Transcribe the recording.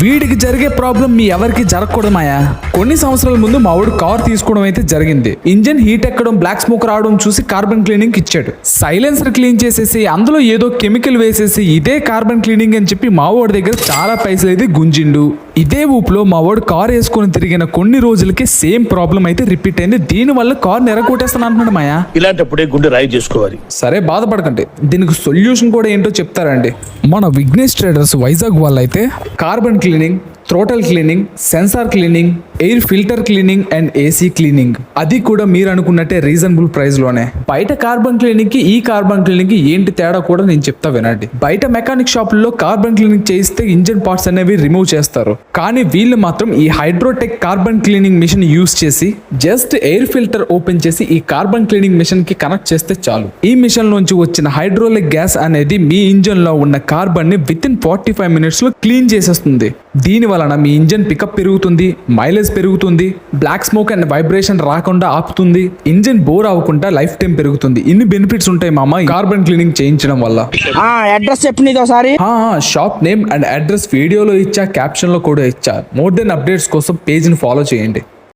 వీడికి జరిగే ప్రాబ్లం మీ ఎవరికి జరగకూడదు మాయా. కొన్ని సంవత్సరాల ముందు మా వాడు కార్ తీసుకోవడం అయితే జరిగింది. ఇంజన్ హీట్ ఎక్కడం, బ్లాక్ స్మోక్ రావడం చూసి కార్బన్ క్లీనింగ్ ఇచ్చాడు. సైలెన్సర్ క్లీన్ చేసేసి అందులో ఏదో కెమికల్ వేసేసి ఇదే కార్బన్ క్లీనింగ్ అని చెప్పి మా వాడి దగ్గర చాలా పైసలు అయితే గుంజిండు. ఇదే ఊపులో మా వాడు కార్ వేసుకొని తిరిగిన కొన్ని రోజులకి సేమ్ ప్రాబ్లం అయితే రిపీట్ అయింది. దీని వల్ల కార్ నెరగొట్టేస్తాను అంటున్నాడు మాయా. ఇలాంటప్పుడే గుండె రాయి చేసుకోవాలి. సరే బాధపడకండి, దీనికి సొల్యూషన్ కూడా ఏంటో చెప్తారండి. మన విఘ్నేష్ ట్రేడర్స్ వైజాగ్ వాళ్ళు అయితే carbon cleaning, throttle cleaning, sensor cleaning, air filter cleaning and AC cleaning, అది కూడా మీరు అనుకున్నట్టే రీజనబుల్ ప్రైస్ లోనే. బయట కార్బన్ క్లీనింగ్ కి ఈ కార్బన్ క్లీనింగ్ కి ఏంటి తేడా కూడా నేను చెప్తా వినండి. బయట మెకానిక్ షాపుల్లో కార్బన్ క్లీనింగ్ చేయిస్తే ఇంజన్ పార్ట్స్ అనేవి రిమూవ్ చేస్తారు. కానీ వీళ్ళు మాత్రం ఈ Hydrotech carbon cleaning machine use చేసి జస్ట్ ఎయిర్ ఫిల్టర్ ఓపెన్ చేసి ఈ కార్బన్ క్లీనింగ్ మిషన్ కి కనెక్ట్ చేస్తే చాలు. ఈ మిషన్ నుంచి వచ్చిన హైడ్రోలిక్ గ్యాస్ అనేది మీ ఇంజన్ లో ఉన్న కార్బన్ ని విత్ ఇన్ 45 minutes లో క్లీన్ చేసేస్తుంది. దీని వలన మీ ఇంజన్ పికప్ పెరుగుతుంది, మైలేజ్ పెరుగుతుంది, బ్లాక్ స్మోక్ అండ్ వైబ్రేషన్ రాకుండా ఆపుతుంది, ఇంజన్ బోర్ అవ్వకుండా లైఫ్ టైం పెరుగుతుంది. ఇన్ని బెనిఫిట్స్ ఉంటాయి మామ కార్బన్ క్లీనింగ్ చేయించడం వల్ల. అడ్రస్ చెప్పండి ఒకసారి. షాప్ నేమ్ అండ్ అడ్రస్ వీడియోలో ఇచ్చా, క్యాప్షన్ లో కూడా ఇచ్చా. మోర్ దెన్ అప్డేట్స్ కోసం పేజ్ ని ఫాలో చేయండి.